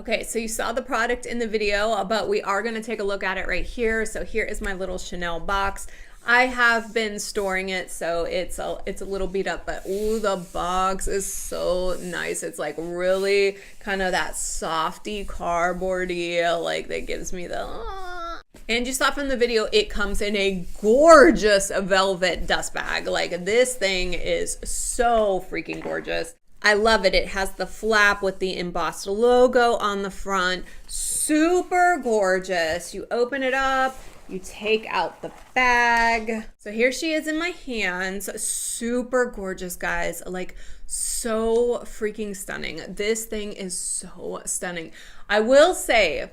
Okay, so you saw the product in the video, but we are going to take a look at it right here. So here is my little Chanel box. I have been storing it, so it's a little beat up, but ooh, the box is so nice. It's like really kind of that softy cardboardy, like that gives me the And you saw from the video, it comes in a gorgeous velvet dust bag. Like this thing is so freaking gorgeous. I love it. It has the flap with the embossed logo on the front. Super gorgeous. You open it up, you take out the bag. So here she is in my hands. Super gorgeous, guys. Like so freaking stunning. This thing is so stunning. I will say,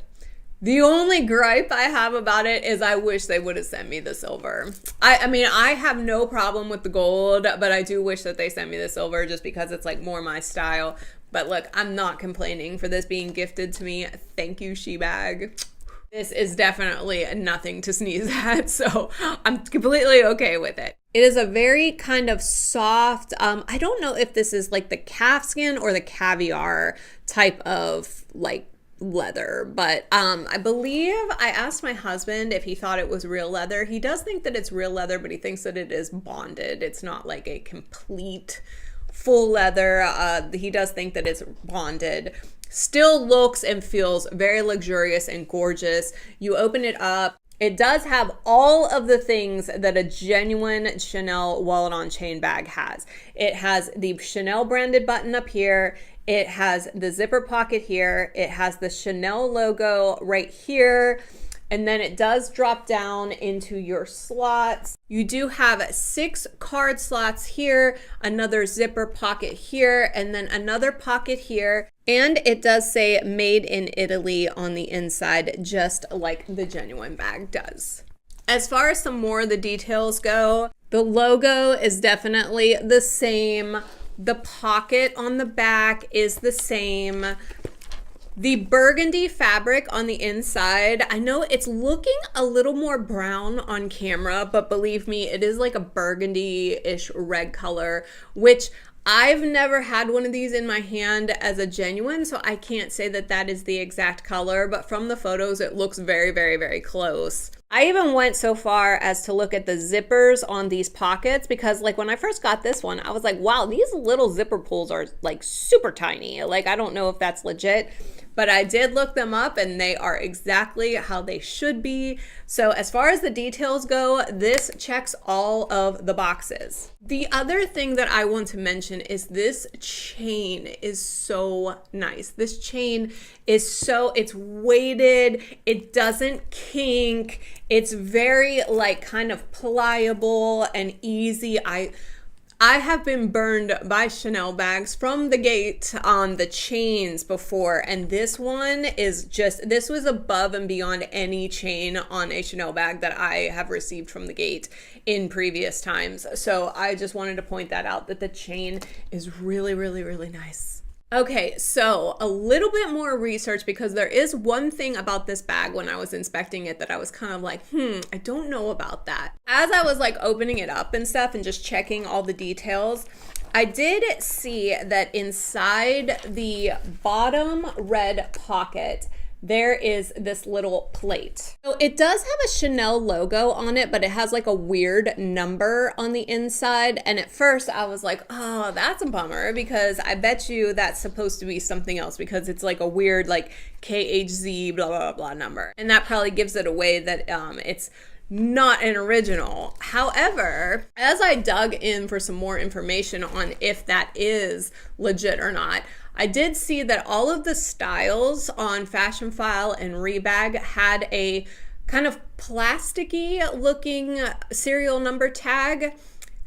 the only gripe I have about it is I wish they would have sent me the silver. I mean, I have no problem with the gold, but I do wish that they sent me the silver just because it's like more my style. But look, I'm not complaining for this being gifted to me. Thank you, Shebag. This is definitely nothing to sneeze at, so I'm completely okay with it. It is a very kind of soft, I don't know if this is like the calfskin or the caviar type of like leather, but I believe I asked my husband if he thought it was real leather. He does think that it's real leather, but he thinks that it is bonded. It's not like a complete full leather. He does think that it's bonded. Still looks and feels very luxurious and gorgeous. You open it up. It does have all of the things that a genuine Chanel wallet on chain bag has. It has the Chanel branded button up here. It has the zipper pocket here. It has the Chanel logo right here. And then it does drop down into your slots. You do have 6 card slots here, another zipper pocket here, and then another pocket here. And it does say made in Italy on the inside, just like the genuine bag does. As far as some more of the details go, the logo is definitely the same. The pocket on the back is the same. The burgundy fabric on the inside, I know it's looking a little more brown on camera, but believe me, it is like a burgundy-ish red color, which I've never had one of these in my hand as a genuine, so I can't say that that is the exact color, but from the photos, it looks very, very, very close. I even went so far as to look at the zippers on these pockets because like when I first got this one, I was like, wow, these little zipper pulls are like super tiny. Like, I don't know if that's legit, but I did look them up and they are exactly how they should be. So as far as the details go, this checks all of the boxes. The other thing that I want to mention is this chain is so nice. This chain is so, it's weighted, it doesn't kink, it's very like kind of pliable and easy. I have been burned by Chanel bags from the gate on the chains before, and this one is just, this was above and beyond any chain on a Chanel bag that I have received from the gate in previous times. So I just wanted to point that out, that the chain is really, really, really nice. Okay, so a little bit more research because there is one thing about this bag when I was inspecting it that I was kind of like, I don't know about that. As I was like opening it up and stuff and just checking all the details, I did see that inside the bottom red pocket, there is this little plate. So it does have a Chanel logo on it, but it has like a weird number on the inside. And at first I was like, oh, that's a bummer because I bet you that's supposed to be something else because it's like a weird like KHZ blah, blah, blah number. And that probably gives it away that it's not an original. However, as I dug in for some more information on if that is legit or not, I did see that all of the styles on Fashion File and Rebag had a kind of plasticky looking serial number tag.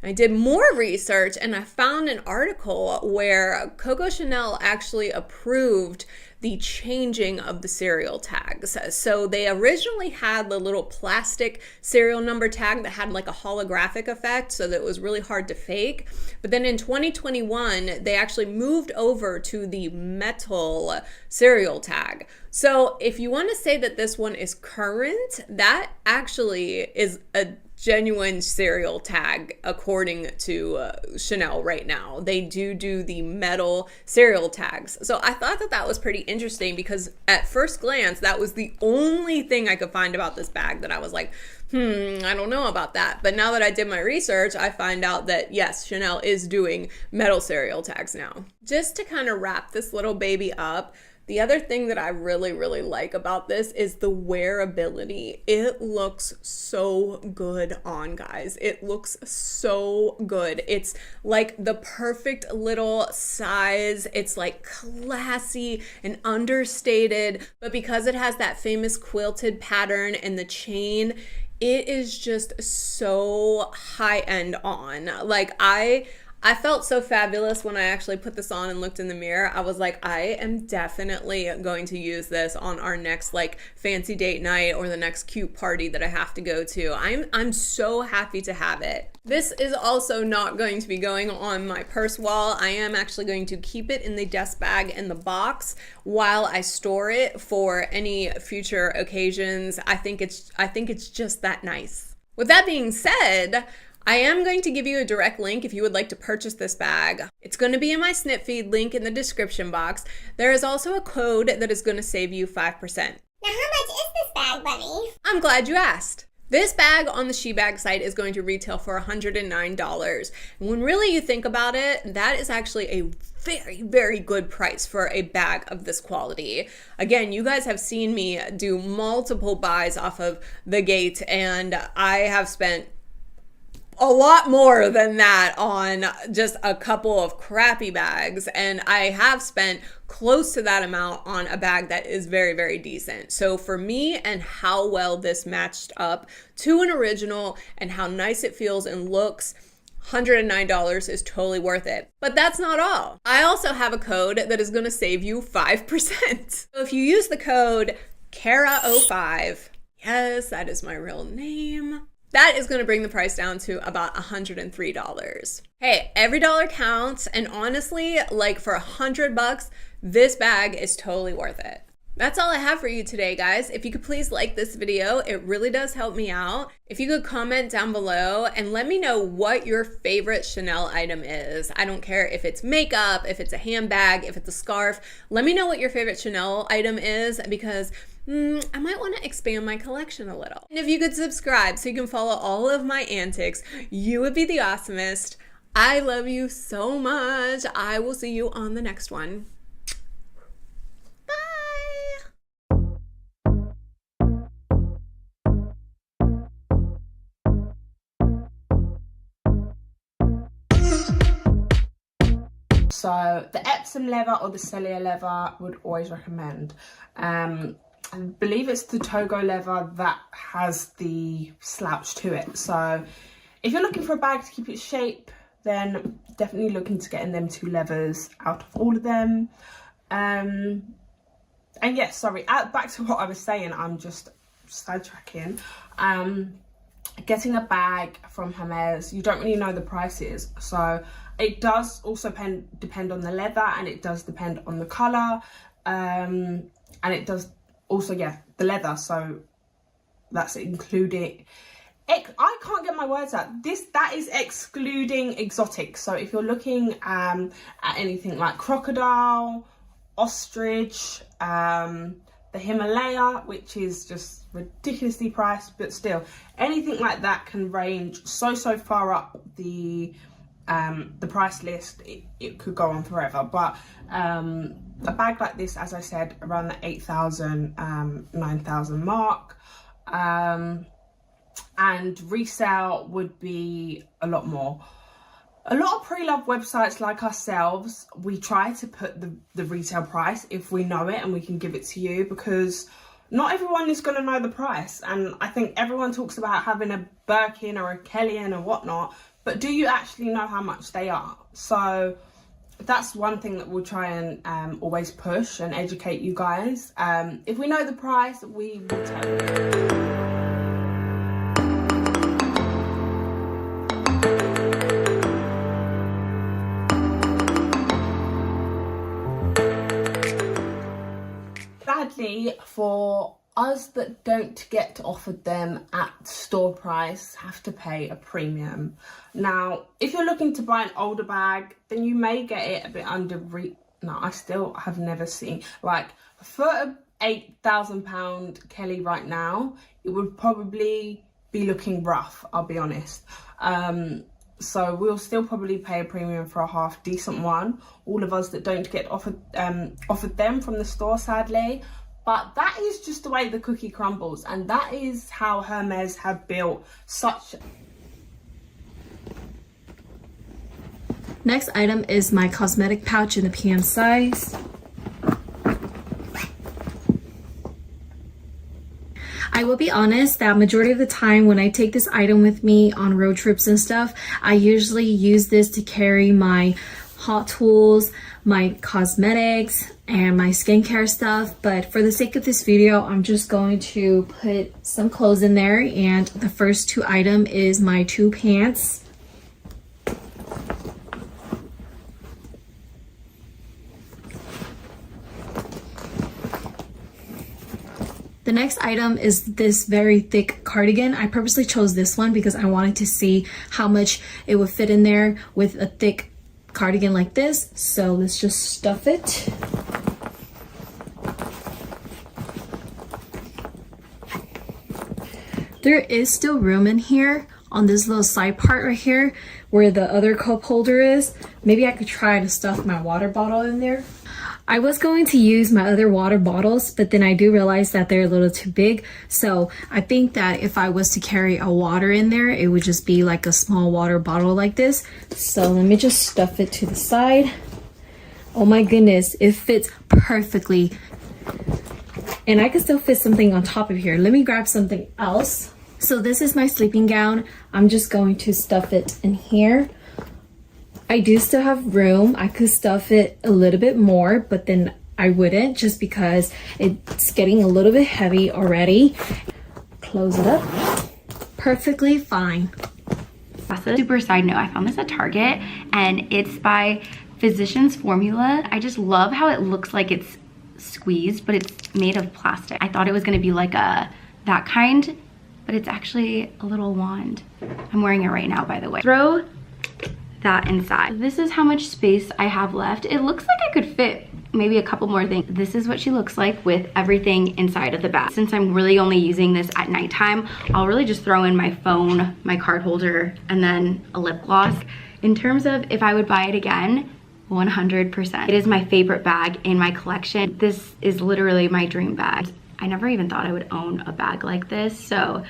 I did more research and I found an article where Coco Chanel actually approved the changing of the serial tags. So they originally had the little plastic serial number tag that had like a holographic effect so that it was really hard to fake. But then in 2021, they actually moved over to the metal serial tag. So if you want to say that this one is current, that actually is a genuine cereal tag according to Chanel right now. They do the metal cereal tags. So I thought that that was pretty interesting because at first glance, that was the only thing I could find about this bag that I was like, I don't know about that. But now that I did my research, I find out that yes, Chanel is doing metal cereal tags now. Just to kind of wrap this little baby up, the other thing that I really, really like about this is the wearability. It looks so good on, guys. It looks so good. It's like the perfect little size. It's like classy and understated, but because it has that famous quilted pattern and the chain, it is just so high end on. Like I felt so fabulous when I actually put this on and looked in the mirror. I was like, I am definitely going to use this on our next like fancy date night or the next cute party that I have to go to. I'm so happy to have it. This is also not going to be going on my purse wall. I am actually going to keep it in the desk bag in the box while I store it for any future occasions. I think it's just that nice. With that being said, I am going to give you a direct link if you would like to purchase this bag. It's going to be in my snip feed link in the description box. There is also a code that is going to save you 5%. Now how much is this bag, Bunny? I'm glad you asked. This bag on the Shebag site is going to retail for $109. And when really you think about it, that is actually a very, very good price for a bag of this quality. Again, you guys have seen me do multiple buys off of the Gate, and I have spent a lot more than that on just a couple of crappy bags, and I have spent close to that amount on a bag that is very, very decent. So for me and how well this matched up to an original and how nice it feels and looks, $109 is totally worth it. But that's not all. I also have a code that is going to save you 5%. So if you use the code Kara05, yes, that is my real name, that is going to bring the price down to about $103. Hey, every dollar counts, and honestly, like for $100, this bag is totally worth it. That's all I have for you today, guys. If you could please like this video, it really does help me out. If you could comment down below and let me know what your favorite Chanel item is. I don't care if it's makeup, if it's a handbag, if it's a scarf. Let me know what your favorite Chanel item is, because I might want to expand my collection a little. And if you could subscribe so you can follow all of my antics, you would be the awesomest. I love you so much. I will see you on the next one. So the Epsom leather or the Celia leather would always recommend. I believe it's the Togo leather that has the slouch to it. So if you're looking for a bag to keep its shape, then definitely look into getting them two leathers out of all of them. And yes, sorry, back to what I was saying, I'm just sidetracking. Getting a bag from Hermes, you don't really know the prices, so it does also depend on the leather, and it does depend on the color, and it does also, yeah, the leather, so that's including, I can't get my words out, that is excluding exotic. So if you're looking at anything like crocodile, ostrich, the Himalaya, which is just ridiculously priced, but still anything like that can range so far up the price list. It could go on forever, but a bag like this, as I said, around the 8,000 9,000 mark, and resale would be a lot more. A lot of pre-loved websites like ourselves, we try to put the retail price if we know it and we can give it to you, because not everyone is going to know the price. And I think everyone talks about having a Birkin or a Kellyanne or whatnot, but do you actually know how much they are? So that's one thing that we'll try and always push and educate you guys. If we know the price, we will tell you. Sadly, for us that don't get offered them at store price have to pay a premium. Now, if you're looking to buy an older bag, then you may get it a bit under no, I still have never seen, like, for a £8,000 Kelly right now, it would probably be looking rough, I'll be honest. So we'll still probably pay a premium for a half decent one, all of us that don't get offered them from the store, sadly. But that is just the way the cookie crumbles, and that is how Hermes have built such. Next item is my cosmetic pouch in the PM size. I will be honest that majority of the time when I take this item with me on road trips and stuff, I usually use this to carry my hot tools, my cosmetics, and my skincare stuff. But for the sake of this video, I'm just going to put some clothes in there. And the first two item is my two pants. The next item is this very thick cardigan. I purposely chose this one because I wanted to see how much it would fit in there with a thick cardigan like this. So let's just stuff it. There is still room in here on this little side part right here where the other cup holder is. Maybe I could try to stuff my water bottle in there. I was going to use my other water bottles, but then I do realize that they're a little too big. So I think that if I was to carry a water in there, it would just be like a small water bottle like this. So let me just stuff it to the side. Oh my goodness, it fits perfectly. And I can still fit something on top of here. Let me grab something else. So this is my sleeping gown. I'm just going to stuff it in here. I do still have room. I could stuff it a little bit more, but then I wouldn't just because it's getting a little bit heavy already. Close it up. Perfectly fine. That's a super side note. I found this at Target and it's by Physicians Formula. I just love how it looks like it's squeezed, but it's made of plastic. I thought it was gonna be like that kind, but it's actually a little wand. I'm wearing it right now, by the way. Throw that inside. This is how much space I have left. It looks like I could fit maybe a couple more things. This is what she looks like with everything inside of the bag. Since I'm really only using this at nighttime, I'll really just throw in my phone, my card holder, and then a lip gloss. In terms of if I would buy it again, 100%. It is my favorite bag in my collection. This is literally my dream bag. I never even thought I would own a bag like this, so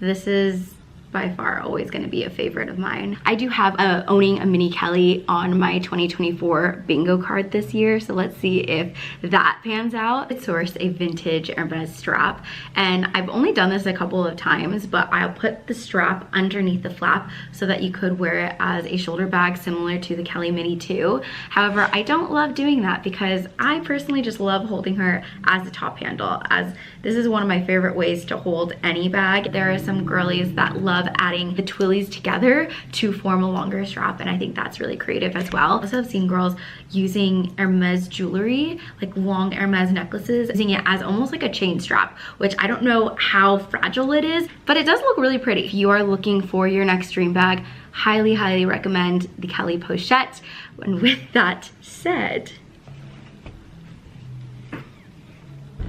this is by far always going to be a favorite of mine. I do have owning a mini Kelly on my 2024 bingo card this year, so let's see if that pans out. I sourced a vintage Hermes strap, and I've only done this a couple of times, but I'll put the strap underneath the flap so that you could wear it as a shoulder bag similar to the Kelly Mini 2. However, I don't love doing that because I personally just love holding her as a top handle, as this is one of my favorite ways to hold any bag. There are some girlies that love adding the twillies together to form a longer strap, and I think that's really creative as well. I also have seen girls using Hermes jewelry, like long Hermes necklaces, using it as almost like a chain strap, which I don't know how fragile it is, but it does look really pretty. If you are looking for your next dream bag, highly, highly recommend the Kelly Pochette. And with that said,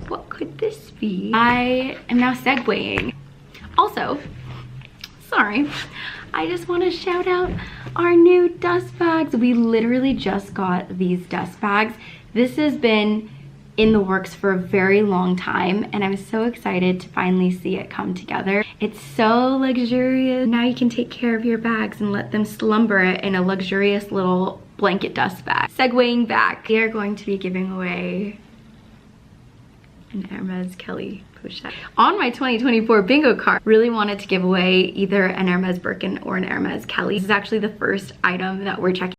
what could this be? I am now segueing. Also, sorry, I just want to shout out our new dust bags. We literally just got these dust bags. This has been in the works for a very long time, and I'm so excited to finally see it come together. It's so luxurious. Now you can take care of your bags and let them slumber in a luxurious little blanket dust bag. Segueing back, we are going to be giving away an Hermes Kelly Pochette on my 2024 bingo card. Really wanted to give away either an Hermes Birkin or an Hermes Kelly. This is actually the first item that we're checking